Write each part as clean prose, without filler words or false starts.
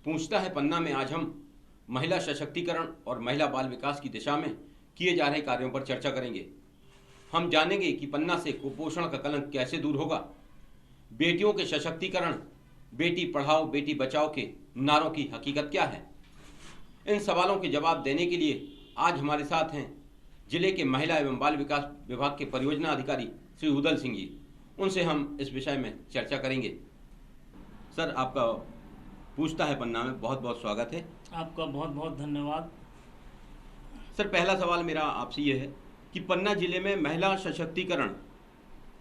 पूछता है पन्ना में आज हम महिला सशक्तिकरण और महिला बाल विकास की दिशा में किए जा रहे कार्यों पर चर्चा करेंगे। हम जानेंगे कि पन्ना से कुपोषण का कलंक कैसे दूर होगा, बेटियों के सशक्तिकरण, बेटी पढ़ाओ बेटी बचाओ के नारों की हकीकत क्या है। इन सवालों के जवाब देने के लिए आज हमारे साथ हैं जिले के महिला एवं बाल विकास विभाग के परियोजना अधिकारी श्री उदल सिंह जी। उनसे हम इस विषय में चर्चा करेंगे। सर, आपका पूछता है पन्ना में बहुत बहुत स्वागत है। आपका बहुत बहुत धन्यवाद। सर, पहला सवाल मेरा आपसे ये है कि पन्ना जिले में महिला सशक्तिकरण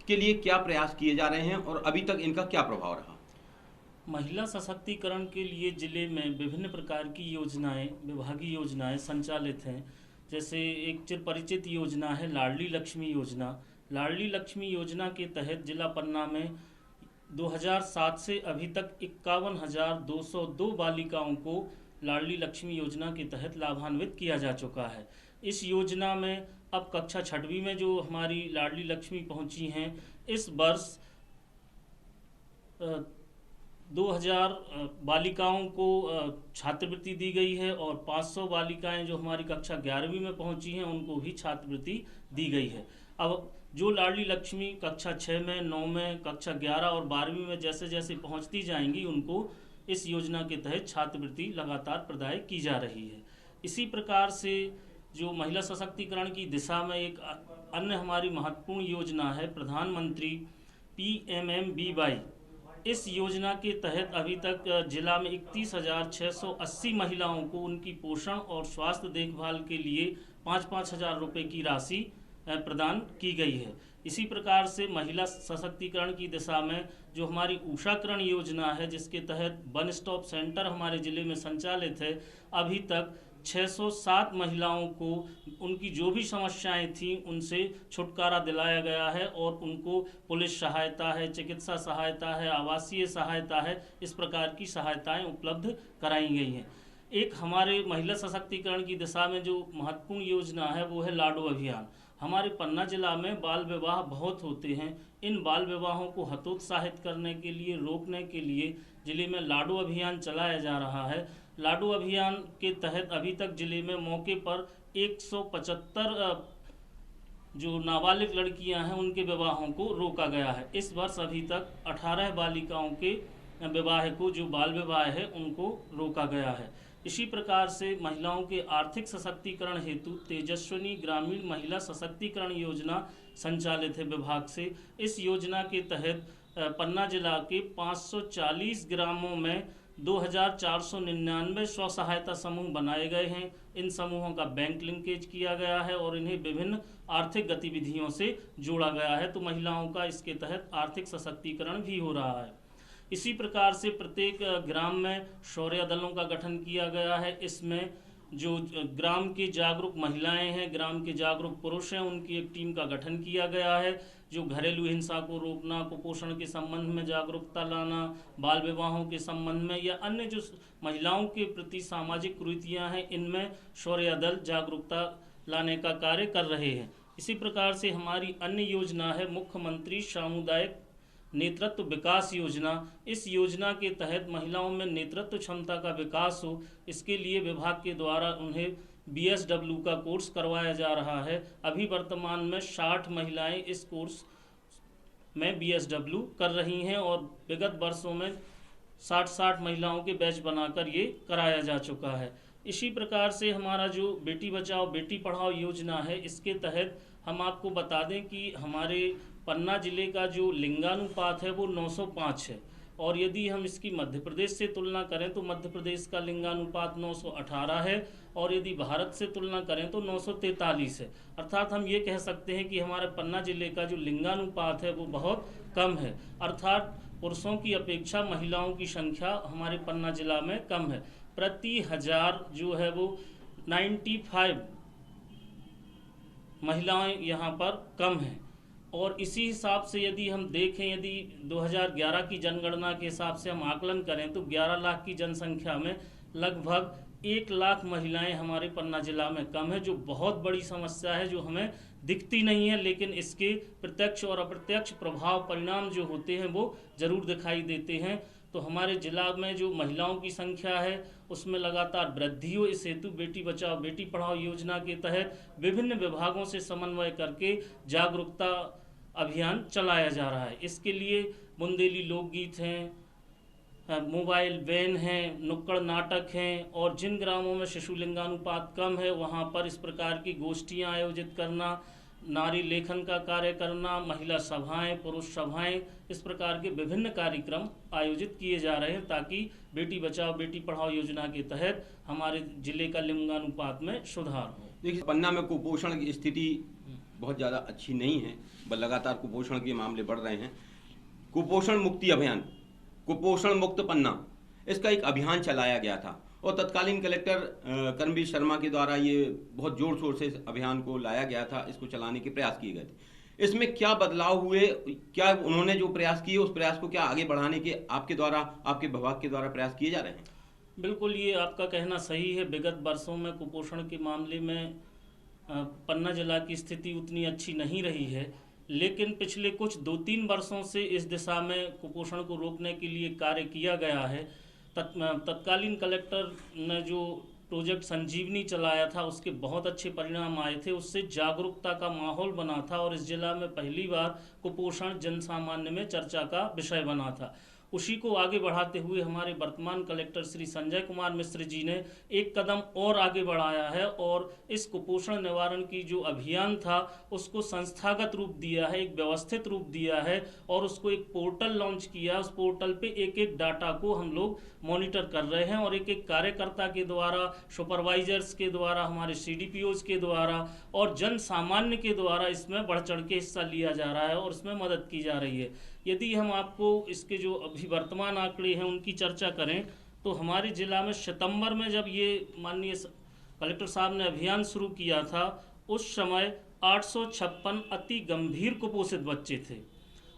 के लिए क्या प्रयास किए जा रहे हैं और अभी तक इनका क्या प्रभाव रहा। महिला सशक्तिकरण के लिए जिले में विभिन्न प्रकार की योजनाएं, विभागीय योजनाएं संचालित हैं। जैसे एक चिर परिचित योजना है लाडली लक्ष्मी योजना। लाडली लक्ष्मी योजना के तहत जिला पन्ना में 2007 से अभी तक 51,202 बालिकाओं को लाडली लक्ष्मी योजना के तहत लाभान्वित किया जा चुका है। इस योजना में अब कक्षा 6वीं में जो हमारी लाडली लक्ष्मी पहुंची हैं, इस वर्ष 2000 बालिकाओं को छात्रवृत्ति दी गई है और 500 बालिकाएं जो हमारी कक्षा 11वीं में पहुंची हैं उनको भी छात्रवृत्ति दी गई है। अब जो लाडली लक्ष्मी कक्षा 6 में, 9 में, कक्षा 11 और 12वीं में जैसे जैसे पहुंचती जाएंगी उनको इस योजना के तहत छात्रवृत्ति लगातार प्रदान की जा रही है। इसी प्रकार से जो महिला सशक्तिकरण की दिशा में एक अन्य हमारी महत्वपूर्ण योजना है प्रधानमंत्री PMMBY। इस योजना के तहत अभी तक जिला में 31,680 महिलाओं को उनकी पोषण और स्वास्थ्य देखभाल के लिए 5-5 हज़ार रुपये की राशि प्रदान की गई है। इसी प्रकार से महिला सशक्तिकरण की दिशा में जो हमारी उषाकरण योजना है, जिसके तहत वन स्टॉप सेंटर हमारे ज़िले में संचालित है, अभी तक 607 महिलाओं को उनकी जो भी समस्याएं थीं उनसे छुटकारा दिलाया गया है और उनको पुलिस सहायता है, चिकित्सा सहायता है, आवासीय सहायता है, इस प्रकार की सहायताएं उपलब्ध कराई गई हैं। एक हमारे महिला सशक्तिकरण की दिशा में जो महत्वपूर्ण योजना है वो है लाडो अभियान। हमारे पन्ना जिला में बाल विवाह बहुत होते हैं। इन बाल विवाहों को हतोत्साहित करने के लिए, रोकने के लिए जिले में लाडो अभियान चलाया जा रहा है। लाडो अभियान के तहत अभी तक जिले में मौके पर 175 जो नाबालिग लड़कियां हैं उनके विवाहों को रोका गया है। इस वर्ष अभी तक 18 बालिकाओं के विवाह को, जो बाल विवाह है, उनको रोका गया है। इसी प्रकार से महिलाओं के आर्थिक सशक्तिकरण हेतु तेजस्विनी ग्रामीण महिला सशक्तिकरण योजना संचालित है विभाग से। इस योजना के तहत पन्ना जिला के 540 ग्रामों में 2,499 स्व सहायता समूह बनाए गए हैं। इन समूहों का बैंक लिंकेज किया गया है और इन्हें विभिन्न आर्थिक गतिविधियों से जोड़ा गया है, तो महिलाओं का इसके तहत आर्थिक सशक्तिकरण भी हो रहा है। इसी प्रकार से प्रत्येक ग्राम में शौर्य दलों का गठन किया गया है। इसमें जो ग्राम की जागरूक महिलाएं हैं, ग्राम के जागरूक पुरुष हैं, उनकी एक टीम का गठन किया गया है जो घरेलू हिंसा को रोकना, कुपोषण के संबंध में जागरूकता लाना, बाल विवाहों के संबंध में या अन्य जो महिलाओं के प्रति सामाजिक कुरीतियां हैं, इनमें शौर्य दल जागरूकता लाने का कार्य कर रहे हैं। इसी प्रकार से हमारी अन्य योजना है मुख्यमंत्री सामुदायिक नेतृत्व विकास योजना। इस योजना के तहत महिलाओं में नेतृत्व क्षमता का विकास हो, इसके लिए विभाग के द्वारा उन्हें BSW का कोर्स करवाया जा रहा है। अभी वर्तमान में 60 महिलाएं इस कोर्स में BSW कर रही हैं और विगत वर्षों में 60 महिलाओं के बैच बनाकर ये कराया जा चुका है। इसी प्रकार से हमारा जो बेटी बचाओ बेटी पढ़ाओ योजना है, इसके तहत हम आपको बता दें कि हमारे पन्ना जिले का जो लिंगानुपात है वो 905 है और यदि हम इसकी मध्य प्रदेश से तुलना करें तो मध्य प्रदेश का लिंगानुपात 918 है और यदि भारत से तुलना करें तो 943 है। अर्थात हम ये कह सकते हैं कि हमारे पन्ना जिले का जो लिंगानुपात है वो बहुत कम है, अर्थात पुरुषों की अपेक्षा महिलाओं की संख्या हमारे पन्ना जिला में कम है। प्रति 1000 जो है वो 95 महिलाएं यहाँ पर कम हैं और इसी हिसाब से यदि हम देखें, यदि 2011 की जनगणना के हिसाब से हम आकलन करें तो 11 लाख की जनसंख्या में लगभग 1 लाख महिलाएं हमारे पन्ना जिला में कम है, जो बहुत बड़ी समस्या है, जो हमें दिखती नहीं है, लेकिन इसके प्रत्यक्ष और अप्रत्यक्ष प्रभाव परिणाम जो होते हैं वो जरूर दिखाई देते हैं। तो हमारे जिला में जो महिलाओं की संख्या है उसमें लगातार वृद्धि हो। इस हेतु बेटी बचाओ बेटी पढ़ाओ योजना के तहत विभिन्न विभागों से समन्वय करके जागरूकता अभियान चलाया जा रहा है। इसके लिए बुंदेली लोकगीत हैं, मोबाइल वैन हैं, नुक्कड़ नाटक हैं, और जिन ग्रामों में शिशु लिंगानुपात कम है वहाँ पर इस प्रकार की गोष्ठियाँ आयोजित करना, नारी लेखन का कार्य करना, महिला सभाएं, पुरुष सभाएं, इस प्रकार के विभिन्न कार्यक्रम आयोजित किए जा रहे हैं ताकि बेटी बचाओ बेटी पढ़ाओ योजना के तहत हमारे जिले का लिंगानुपात में सुधार हो। देखिए, पन्ना में कुपोषण की स्थिति बहुत ज़्यादा अच्छी नहीं है, बल्कि लगातार कुपोषण के मामले बढ़ रहे हैं। कुपोषण मुक्ति अभियान, कुपोषण मुक्त पन्ना, इसका एक अभियान चलाया गया था और तत्कालीन कलेक्टर कर्मवीर शर्मा के द्वारा ये बहुत जोर शोर से इस अभियान को लाया गया था, इसको चलाने के प्रयास किए गए थे। इसमें क्या बदलाव हुए, क्या उन्होंने जो प्रयास किए उस प्रयास को क्या आगे बढ़ाने के आपके द्वारा, आपके विभाग के द्वारा प्रयास किए जा रहे हैं? बिल्कुल, ये आपका कहना सही है। विगत वर्षों में कुपोषण के मामले में पन्ना जिला की स्थिति उतनी अच्छी नहीं रही है, लेकिन पिछले कुछ 2-3 वर्षों से इस दिशा में कुपोषण को रोकने के लिए कार्य किया गया है। तत्कालीन कलेक्टर ने जो प्रोजेक्ट संजीवनी चलाया था उसके बहुत अच्छे परिणाम आए थे। उससे जागरूकता का माहौल बना था और इस जिला में पहली बार कुपोषण जन सामान्य में चर्चा का विषय बना था। उसी को आगे बढ़ाते हुए हमारे वर्तमान कलेक्टर श्री संजय कुमार मिश्र जी ने एक कदम और आगे बढ़ाया है और इस कुपोषण निवारण की जो अभियान था उसको संस्थागत रूप दिया है, एक व्यवस्थित रूप दिया है और उसको एक पोर्टल लॉन्च किया। उस पोर्टल पे एक एक डाटा को हम लोग मॉनिटर कर रहे हैं और एक एक कार्यकर्ता के द्वारा, सुपरवाइजर्स के द्वारा, हमारे CDPOs के द्वारा और जन सामान्य के द्वारा इसमें बढ़ चढ़ के हिस्सा लिया जा रहा है और इसमें मदद की जा रही है। यदि हम आपको इसके जो अभी वर्तमान आंकड़े हैं उनकी चर्चा करें तो हमारे ज़िला में सितंबर में जब ये माननीय कलेक्टर साहब ने अभियान शुरू किया था उस समय 856 अति गंभीर कुपोषित बच्चे थे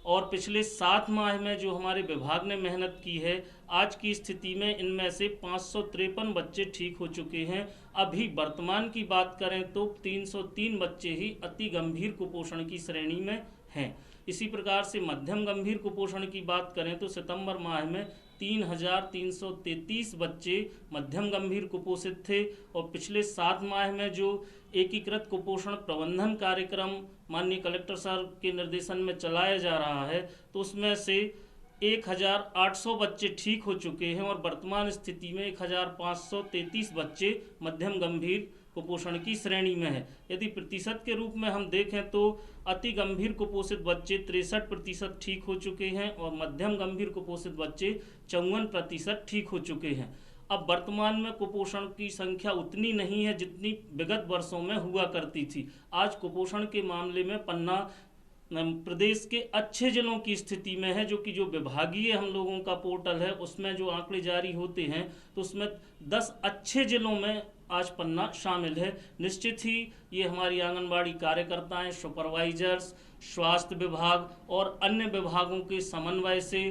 और पिछले 7 माह में जो हमारे विभाग ने मेहनत की है, आज की स्थिति में इनमें से 553 बच्चे ठीक हो चुके हैं। अभी वर्तमान की बात करें तो 303 बच्चे ही अति गंभीर कुपोषण की श्रेणी में हैं। इसी प्रकार से मध्यम गंभीर कुपोषण की बात करें तो सितंबर माह में 3333 बच्चे मध्यम गंभीर कुपोषित थे और पिछले 7 माह में जो एकीकृत कुपोषण प्रबंधन कार्यक्रम माननीय कलेक्टर साहब के निर्देशन में चलाया जा रहा है तो उसमें से 1800 बच्चे ठीक हो चुके हैं और वर्तमान स्थिति में 1533 बच्चे मध्यम गंभीर कुपोषण की श्रेणी में है। यदि प्रतिशत के रूप में हम देखें तो अति गंभीर कुपोषित बच्चे 63% ठीक हो चुके हैं और मध्यम गंभीर कुपोषित बच्चे 54% ठीक हो चुके हैं। अब वर्तमान में कुपोषण की संख्या उतनी नहीं है जितनी विगत वर्षों में हुआ करती थी। आज कुपोषण के मामले में पन्ना प्रदेश के अच्छे जिलों की स्थिति में है, जो कि जो विभागीय हम लोगों का पोर्टल है उसमें जो आंकड़े जारी होते हैं तो उसमें 10 अच्छे जिलों में आज पन्ना शामिल है। निश्चित ही ये हमारी आंगनबाड़ी कार्यकर्ताएं, सुपरवाइजर्स, स्वास्थ्य विभाग और अन्य विभागों के समन्वय से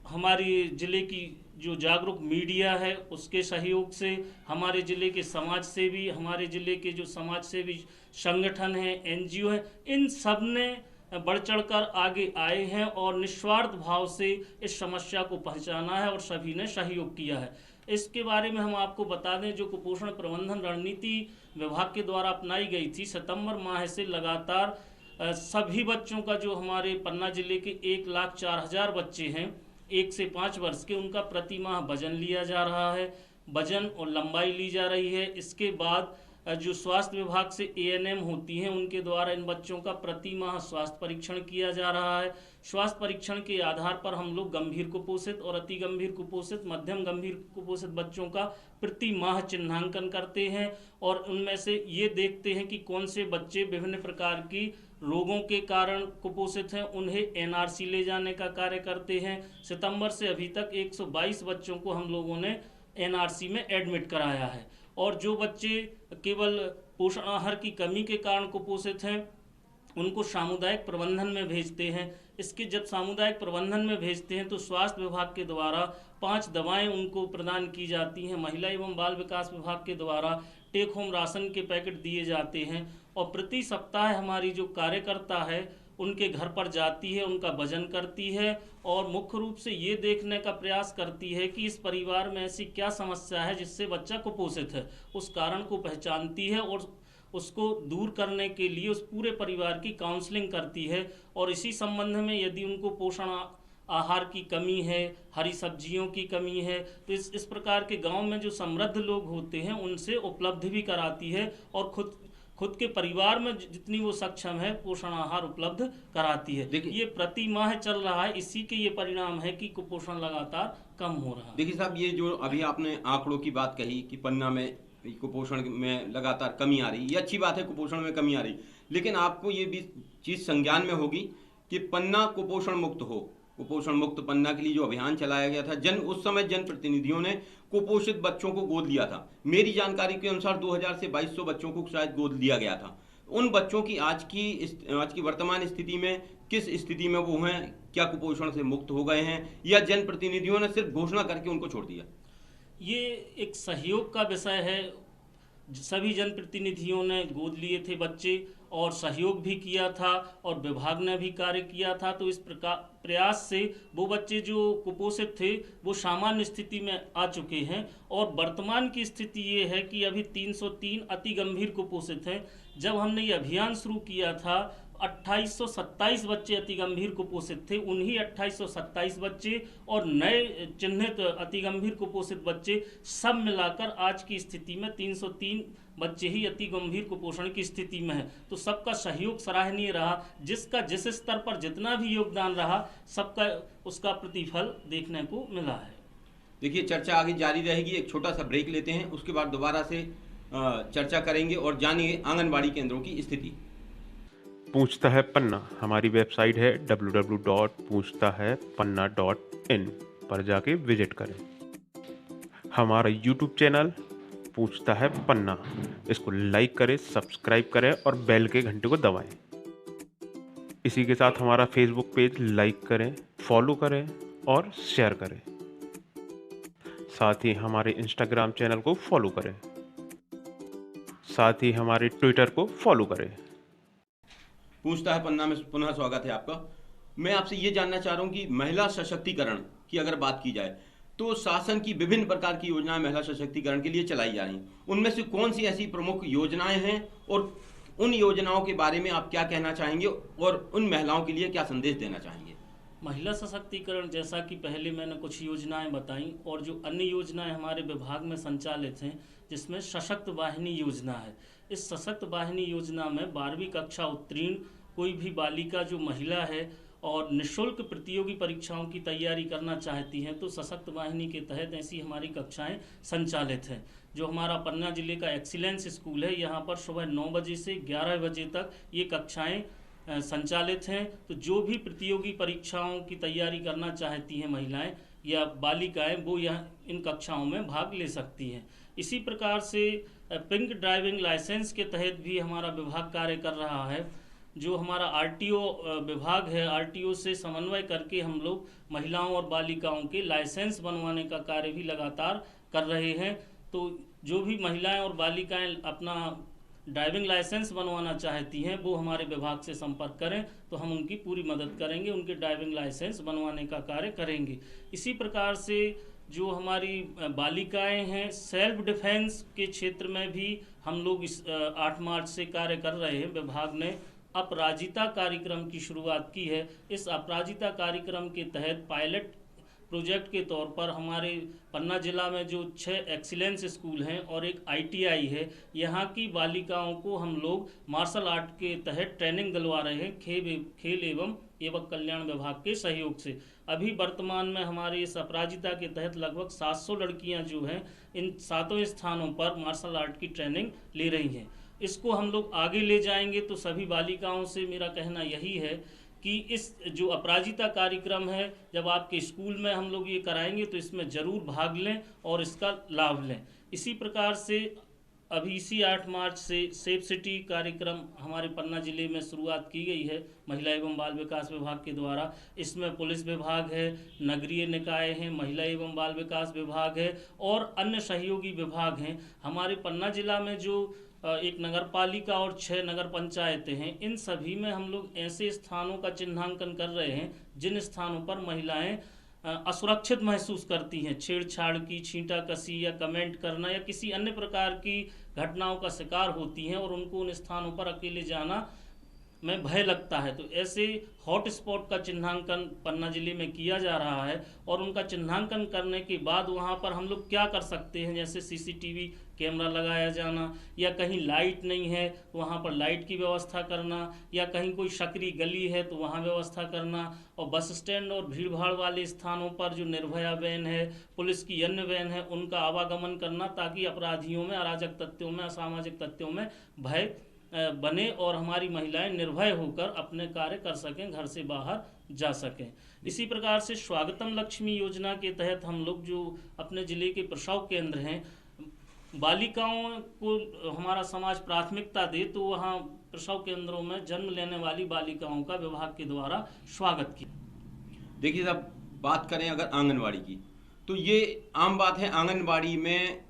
हमारी ज़िले की जो जागरूक मीडिया है उसके सहयोग से, हमारे ज़िले के समाज सेवी, हमारे ज़िले के जो समाज सेवी संगठन हैं, NGO हैं, इन सब ने बढ़ चढ़कर आगे आए हैं और निस्वार्थ भाव से इस समस्या को पहचाना है और सभी ने सहयोग किया है। इसके बारे में हम आपको बता दें, जो कुपोषण प्रबंधन रणनीति विभाग के द्वारा अपनाई गई थी, सितंबर माह से लगातार सभी बच्चों का, जो हमारे पन्ना जिले के 1,04,000 बच्चे हैं 1 से 5 वर्ष के, उनका प्रति माह वजन लिया जा रहा है, वजन और लंबाई ली जा रही है। इसके बाद जो स्वास्थ्य विभाग से ANM होती हैं उनके द्वारा इन बच्चों का प्रति माह स्वास्थ्य परीक्षण किया जा रहा है। स्वास्थ्य परीक्षण के आधार पर हम लोग गंभीर कुपोषित और अति गंभीर कुपोषित, मध्यम गंभीर कुपोषित बच्चों का प्रति माह चिन्हांकन करते हैं और उनमें से ये देखते हैं कि कौन से बच्चे विभिन्न प्रकार की रोगों के कारण कुपोषित हैं, उन्हें NRC ले जाने का कार्य करते हैं। सितंबर से अभी तक 122 बच्चों को हम लोगों ने NRC में एडमिट कराया है और जो बच्चे केवल पोषण आहार की कमी के कारण कुपोषित हैं उनको सामुदायिक प्रबंधन में भेजते हैं। इसके जब सामुदायिक प्रबंधन में भेजते हैं तो स्वास्थ्य विभाग के द्वारा 5 दवाएं उनको प्रदान की जाती हैं। महिला एवं बाल विकास विभाग के द्वारा टेक होम राशन के पैकेट दिए जाते हैं और प्रति सप्ताह हमारी जो कार्यकर्ता है उनके घर पर जाती है, उनका भजन करती है और मुख्य रूप से ये देखने का प्रयास करती है कि इस परिवार में ऐसी क्या समस्या है जिससे बच्चा कुपोषित है। उस कारण को पहचानती है और उसको दूर करने के लिए उस पूरे परिवार की काउंसलिंग करती है। और इसी संबंध में यदि उनको पोषण आहार की कमी है, हरी सब्जियों की कमी है, तो इस प्रकार के गांव में जो समृद्ध लोग होते हैं उनसे उपलब्ध भी कराती है और खुद के परिवार में जितनी वो सक्षम है पोषण आहार उपलब्ध कराती है। ये प्रति माह चल रहा है, इसी के ये परिणाम है कि कुपोषण लगातार कम हो रहा है। देखिए साहब, ये जो अभी आपने आंकड़ों की बात कही कि पन्ना में कुपोषण में लगातार कमी आ रही, ये अच्छी बात है, कुपोषण में कमी आ रही, लेकिन आपको ये भी चीज संज्ञान में होगी कि पन्ना कुपोषण मुक्त हो। कुपोषण मुक्त पन्ना के लिए जो अभियान चलाया गया था, उस समय जनप्रतिनिधियों ने कुपोषित बच्चों को गोद लिया था। मेरी जानकारी के अनुसार 2000 से 2200 बच्चों को शायद गोद लिया गया था। उन बच्चों की आज की वर्तमान स्थिति में किस स्थिति में वो हैं? क्या कुपोषण से मुक्त हो गए हैं या जनप्रतिनिधियों ने सिर्फ घोषणा करके उनको छोड़ दिया? ये एक सहयोग का विषय है। सभी जनप्रतिनिधियों ने गोद लिए थे बच्चे और सहयोग भी किया था और विभाग ने भी कार्य किया था। तो इस प्रकार प्रयास से वो बच्चे जो कुपोषित थे वो सामान्य स्थिति में आ चुके हैं और वर्तमान की स्थिति ये है कि अभी 303 अति गंभीर कुपोषित हैं। जब हमने ये अभियान शुरू किया था 2827 बच्चे अति गंभीर कुपोषित थे। उन्हीं 2827 बच्चे और नए चिन्हित अति गंभीर कुपोषित बच्चे सब मिलाकर आज की स्थिति में 303 बच्चे ही अति गंभीर कुपोषण की स्थिति में है। तो सबका सहयोग सराहनीय रहा। जिसका जिस स्तर पर जितना भी योगदान रहा, सबका उसका प्रतिफल देखने को मिला है। देखिए, चर्चा आगे जारी रहेगी। एक छोटा सा ब्रेक लेते हैं, उसके बाद दोबारा से चर्चा करेंगे और जानेंगे आंगनबाड़ी केंद्रों की स्थिति। पूछता है पन्ना हमारी वेबसाइट है www.पूछताहैपन्ना.in पर जाके विजिट करें। हमारा यूट्यूब चैनल पूछता है पन्ना, इसको लाइक करें, सब्सक्राइब करें और बेल के घंटे को दबाएं। इसी के साथ हमारा फेसबुक पेज लाइक करें, फॉलो करें और शेयर करें। साथ ही हमारे इंस्टाग्राम चैनल को फॉलो करें, साथ ही हमारे ट्विटर को फॉलो करें। पूछता है पन्ना में पुनः स्वागत है आपका। मैं आपसे ये जानना चाह रहा हूँ कि महिला सशक्तिकरण की अगर बात की जाए तो शासन की विभिन्न प्रकार की योजनाएं महिला सशक्तिकरण के लिए चलाई जा रही हैं। उनमें से कौन सी ऐसी प्रमुख योजनाएं हैं और उन योजनाओं के बारे में आप क्या कहना चाहेंगे और उन महिलाओं के लिए क्या संदेश देना चाहेंगे? महिला सशक्तिकरण, जैसा कि पहले मैंने कुछ योजनाएं बताई और जो अन्य योजनाएं हमारे विभाग में संचालित हैं, जिसमें सशक्त वाहिनी योजना है। इस सशक्त वाहिनी योजना में 12वीं कक्षा उत्तीर्ण कोई भी बालिका जो महिला है और निःशुल्क प्रतियोगी परीक्षाओं की तैयारी करना चाहती हैं, तो सशक्त वाहिनी के तहत ऐसी हमारी कक्षाएं संचालित हैं। जो हमारा पन्ना जिले का एक्सीलेंस स्कूल है, यहाँ पर सुबह 9 बजे से 11 बजे तक ये कक्षाएं संचालित हैं। तो जो भी प्रतियोगी परीक्षाओं की तैयारी करना चाहती हैं महिलाएं या बालिकाएं, वो यहाँ इन कक्षाओं में भाग ले सकती हैं। इसी प्रकार से पिंक ड्राइविंग लाइसेंस के तहत भी हमारा विभाग कार्य कर रहा है। जो हमारा आरटीओ विभाग है, आरटीओ से समन्वय करके हम लोग महिलाओं और बालिकाओं के लाइसेंस बनवाने का कार्य भी लगातार कर रहे हैं। तो जो भी महिलाएं और बालिकाएं अपना ड्राइविंग लाइसेंस बनवाना चाहती हैं, वो हमारे विभाग से संपर्क करें तो हम उनकी पूरी मदद करेंगे, उनके ड्राइविंग लाइसेंस बनवाने का कार्य करेंगे। इसी प्रकार से जो हमारी बालिकाएं हैं, सेल्फ डिफेंस के क्षेत्र में भी हम लोग इस 8 मार्च से कार्य कर रहे हैं। विभाग ने अपराजिता कार्यक्रम की शुरुआत की है। इस अपराजिता कार्यक्रम के तहत पायलट प्रोजेक्ट के तौर पर हमारे पन्ना जिला में जो 6 एक्सीलेंस स्कूल हैं और एक आईटीआई है, यहाँ की बालिकाओं को हम लोग मार्शल आर्ट के तहत ट्रेनिंग दिलवा रहे हैं, खेल एवं युवक कल्याण विभाग के सहयोग से। अभी वर्तमान में हमारे इस अपराजिता के तहत लगभग 700 लड़कियां जो हैं इन 7 स्थानों पर मार्शल आर्ट की ट्रेनिंग ले रही हैं। इसको हम लोग आगे ले जाएंगे। तो सभी बालिकाओं से मेरा कहना यही है कि इस जो अपराजिता कार्यक्रम है, जब आपके स्कूल में हम लोग ये कराएंगे तो इसमें ज़रूर भाग लें और इसका लाभ लें। इसी प्रकार से अभी इसी 8 मार्च से सेफ सिटी कार्यक्रम हमारे पन्ना जिले में शुरुआत की गई है महिला एवं बाल विकास विभाग के द्वारा। इसमें पुलिस विभाग है, नगरीय निकाय हैं, महिला एवं बाल विकास विभाग है और अन्य सहयोगी विभाग हैं। हमारे पन्ना जिला में जो एक नगर पालिका और 6 नगर पंचायतें हैं। इन सभी में हम लोग ऐसे स्थानों का चिन्हांकन कर रहे हैं जिन स्थानों पर महिलाएं असुरक्षित महसूस करती हैं, छेड़छाड़ की, छींटाकशी या कमेंट करना या किसी अन्य प्रकार की घटनाओं का शिकार होती हैं और उनको उन स्थानों पर अकेले जाना में भय लगता है। तो ऐसे हॉट स्पॉट का चिन्हांकन पन्ना जिले में किया जा रहा है और उनका चिन्हांकन करने के बाद वहाँ पर हम लोग क्या कर सकते हैं, जैसे सीसीटीवी कैमरा लगाया जाना, या कहीं लाइट नहीं है तो वहाँ पर लाइट की व्यवस्था करना, या कहीं कोई सकरी गली है तो वहाँ व्यवस्था करना, और बस स्टैंड और भीड़ भाड़ वाले स्थानों पर जो निर्भया वैन है, पुलिस की अन्य वैन है, उनका आवागमन करना, ताकि अपराधियों में, अराजक तत्वों में, असामाजिक तत्वों में भय बने और हमारी महिलाएं निर्भय होकर अपने कार्य कर सकें, घर से बाहर जा सकें। इसी प्रकार से स्वागतम लक्ष्मी योजना के तहत हम लोग जो अपने ज़िले के प्रसव केंद्र हैं, बालिकाओं को हमारा समाज प्राथमिकता दे, तो वहाँ प्रसव केंद्रों में जन्म लेने वाली बालिकाओं का विभाग के द्वारा स्वागत किया। देखिए साहब, बात करें अगर आंगनवाड़ी की, तो ये आम बात है, आंगनवाड़ी में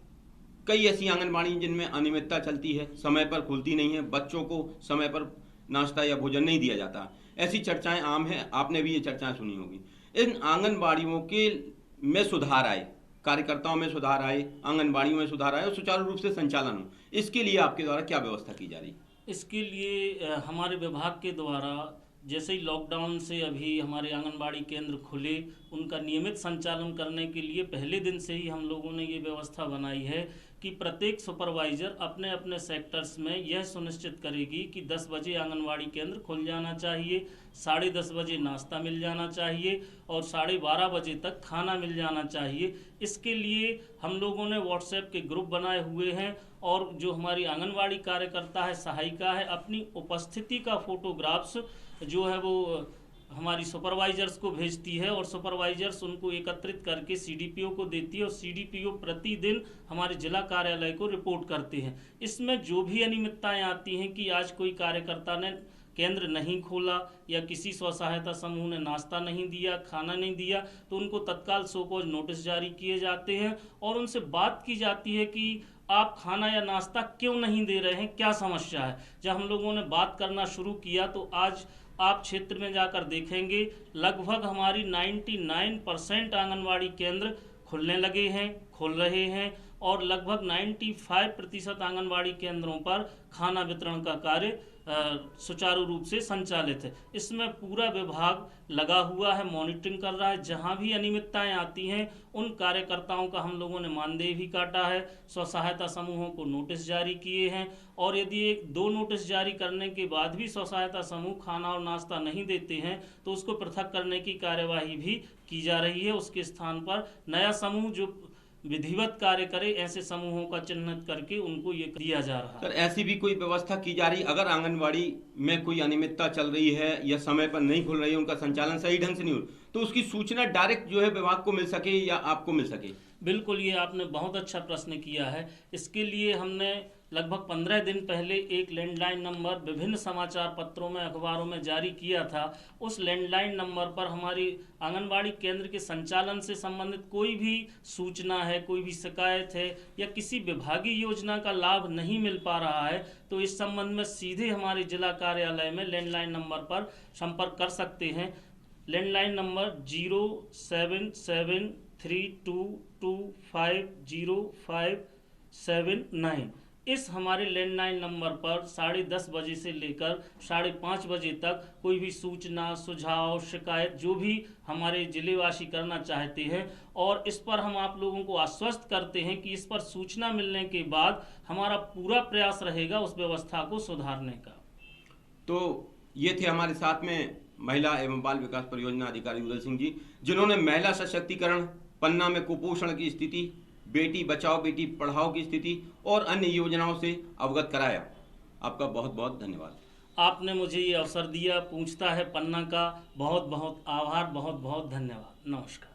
कई ऐसी आंगनबाड़ी जिनमें अनियमितता चलती है, समय पर खुलती नहीं है, बच्चों को समय पर नाश्ता या भोजन नहीं दिया जाता। ऐसी चर्चाएं आम हैं, आपने भी ये चर्चाएं सुनी होगी। इन आंगनबाड़ियों के में सुधार आए, कार्यकर्ताओं में सुधार आए, आंगनबाड़ियों में सुधार आए और सुचारू रूप से संचालन हो, इसके लिए आपके द्वारा क्या व्यवस्था की जा रही? इसके लिए हमारे विभाग के द्वारा जैसे ही लॉकडाउन से अभी हमारे आंगनबाड़ी केंद्र खुले, उनका नियमित संचालन करने के लिए पहले दिन से ही हम लोगों ने ये व्यवस्था बनाई है कि प्रत्येक सुपरवाइजर अपने अपने सेक्टर्स में यह सुनिश्चित करेगी कि 10 बजे आंगनबाड़ी केंद्र खुल जाना चाहिए, 10:30 बजे नाश्ता मिल जाना चाहिए और 12:30 बजे तक खाना मिल जाना चाहिए। इसके लिए हम लोगों ने व्हाट्सएप के ग्रुप बनाए हुए हैं और जो हमारी आंगनबाड़ी कार्यकर्ता है, सहायिका है, अपनी उपस्थिति का फोटोग्राफ्स जो है वो हमारी सुपरवाइजर्स को भेजती है और सुपरवाइजर्स उनको एकत्रित करके सीडीपीओ को देती है और सीडीपीओ प्रतिदिन हमारे जिला कार्यालय को रिपोर्ट करते हैं। इसमें जो भी अनियमितताएं आती हैं कि आज कोई कार्यकर्ता ने केंद्र नहीं खोला या किसी स्व सहायता समूह ने नाश्ता नहीं दिया, खाना नहीं दिया, तो उनको तत्काल शोकॉज नोटिस जारी किए जाते हैं और उनसे बात की जाती है कि आप खाना या नाश्ता क्यों नहीं दे रहे हैं, क्या समस्या है। जब हम लोगों ने बात करना शुरू किया तो आज आप क्षेत्र में जाकर देखेंगे लगभग हमारी 99% आंगनवाड़ी केंद्र खुलने लगे हैं, खुल रहे हैं और लगभग 95% आंगनवाड़ी केंद्रों पर खाना वितरण का कार्य सुचारू रूप से संचालित है। इसमें पूरा विभाग लगा हुआ है, मॉनिटरिंग कर रहा है। जहां भी अनियमितताएं आती हैं उन कार्यकर्ताओं का हम लोगों ने मानदेय भी काटा है, स्व सहायता समूहों को नोटिस जारी किए हैं और यदि 1-2 नोटिस जारी करने के बाद भी स्व सहायता समूह खाना और नाश्ता नहीं देते हैं तो उसको पृथक करने की कार्यवाही भी की जा रही है। उसके स्थान पर नया समूह जो विधिवत कार्य करे, ऐसे समूहों का चिन्हित करके उनको ये दिया जा रहा है। सर, ऐसी भी कोई व्यवस्था की जा रही, अगर आंगनवाड़ी में कोई अनियमितता चल रही है या समय पर नहीं खुल रही है, उनका संचालन सही ढंग से नहीं हो, तो उसकी सूचना डायरेक्ट जो है विभाग को मिल सके या आपको मिल सके? बिल्कुल, ये आपने बहुत अच्छा प्रश्न किया है। इसके लिए हमने लगभग 15 दिन पहले एक लैंडलाइन नंबर विभिन्न समाचार पत्रों में, अखबारों में जारी किया था। उस लैंडलाइन नंबर पर हमारी आंगनबाड़ी केंद्र के संचालन से संबंधित कोई भी सूचना है, कोई भी शिकायत है या किसी विभागीय योजना का लाभ नहीं मिल पा रहा है तो इस संबंध में सीधे हमारे जिला कार्यालय में लैंडलाइन नंबर पर संपर्क कर सकते हैं। Landline number 07732250579। इस हमारे लैंडलाइन नंबर पर 10:30 बजे से लेकर 5:30 बजे तक कोई भी सूचना, सुझाव, शिकायत जो भी हमारे जिलेवासी करना चाहते हैं और इस पर हम आप लोगों को आश्वस्त करते हैं कि इस पर सूचना मिलने के बाद हमारा पूरा प्रयास रहेगा उस व्यवस्था को सुधारने का। तो ये थे हमारे साथ में महिला एवं बाल विकास परियोजना अधिकारी उदय सिंह जी, जिन्होंने महिला सशक्तिकरण, पन्ना में कुपोषण की स्थिति, बेटी बचाओ बेटी पढ़ाओ की स्थिति और अन्य योजनाओं से अवगत कराया। आपका बहुत बहुत धन्यवाद। आपने मुझे ये अवसर दिया, पूछता है पन्ना का बहुत बहुत आभार, बहुत बहुत धन्यवाद। नमस्कार।